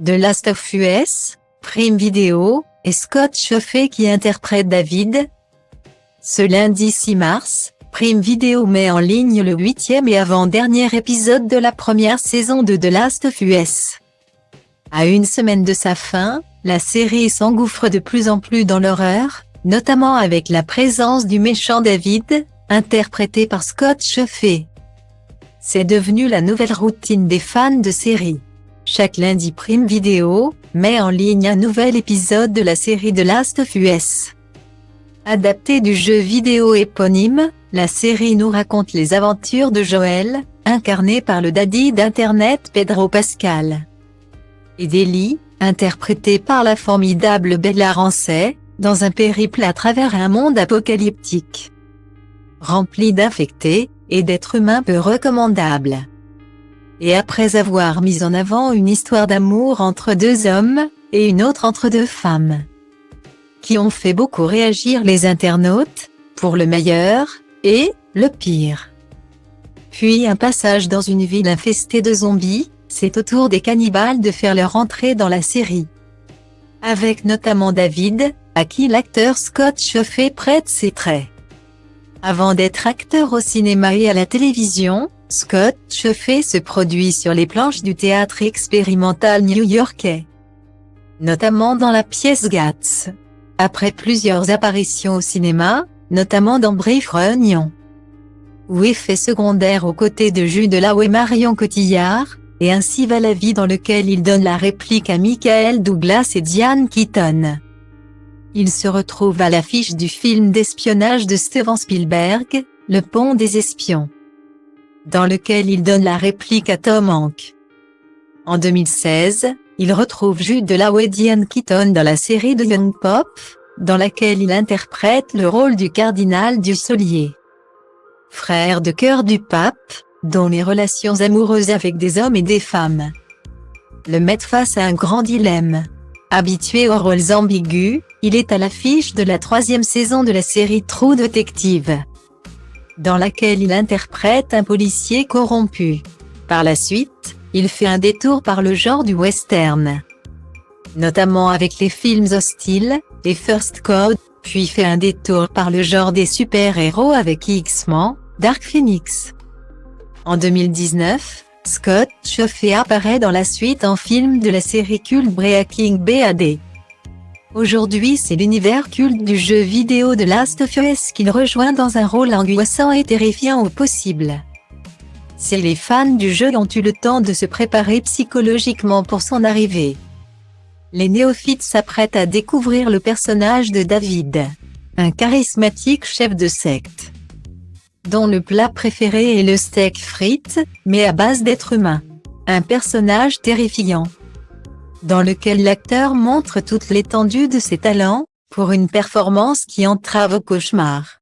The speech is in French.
The Last of Us, Prime Video, et Scott Chauffer qui interprète David. Ce lundi 6 mars, Prime Video met en ligne le 8e et avant-dernier épisode de la première saison de The Last of Us. À une semaine de sa fin, la série s'engouffre de plus en plus dans l'horreur, notamment avec la présence du méchant David, interprété par Scott Chauffer. C'est devenu la nouvelle routine des fans de série. Chaque lundi Prime Video met en ligne un nouvel épisode de la série The Last of Us. Adapté du jeu vidéo éponyme, la série nous raconte les aventures de Joel, incarné par le daddy d'Internet Pedro Pascal, et d'Ellie, interprétée par la formidable Bella Ramsey, dans un périple à travers un monde apocalyptique, rempli d'infectés, et d'êtres humains peu recommandables. Et après avoir mis en avant une histoire d'amour entre deux hommes, et une autre entre deux femmes, qui ont fait beaucoup réagir les internautes, pour le meilleur, et le pire. Puis un passage dans une ville infestée de zombies, c'est au tour des cannibales de faire leur entrée dans la série. Avec notamment David, à qui l'acteur Scott Chauffer prête ses traits. Avant d'être acteur au cinéma et à la télévision, Scott Chauffer se produit sur les planches du théâtre expérimental new-yorkais, notamment dans la pièce Gats. Après plusieurs apparitions au cinéma, notamment dans Brief Reunion, où effet secondaire aux côtés de Jude Law et Marion Cotillard, et ainsi va la vie dans lequel il donne la réplique à Michael Douglas et Diane Keaton. Il se retrouve à l'affiche du film d'espionnage de Steven Spielberg, Le Pont des Espions, dans lequel il donne la réplique à Tom Hanks. En 2016, il retrouve Jude Law et Diane Keaton dans la série de Young Pop, dans laquelle il interprète le rôle du cardinal Dussolier, frère de cœur du pape, dont les relations amoureuses avec des hommes et des femmes le mettent face à un grand dilemme. Habitué aux rôles ambigus, il est à l'affiche de la 3e saison de la série True Detective, dans laquelle il interprète un policier corrompu. Par la suite, il fait un détour par le genre du western, notamment avec les films Hostile et First Code, puis fait un détour par le genre des super-héros avec X-Men, Dark Phoenix. En 2019, Scott Chauffer apparaît dans la suite en film de la série culte Breaking Bad. Aujourd'hui c'est l'univers culte du jeu vidéo de Last of Us qu'il rejoint dans un rôle angoissant et terrifiant au possible. Si les fans du jeu ont eu le temps de se préparer psychologiquement pour son arrivée, les néophytes s'apprêtent à découvrir le personnage de David, un charismatique chef de secte, dont le plat préféré est le steak frites, mais à base d'êtres humains. Un personnage terrifiant, dans lequel l'acteur montre toute l'étendue de ses talents, pour une performance qui entrave au cauchemar.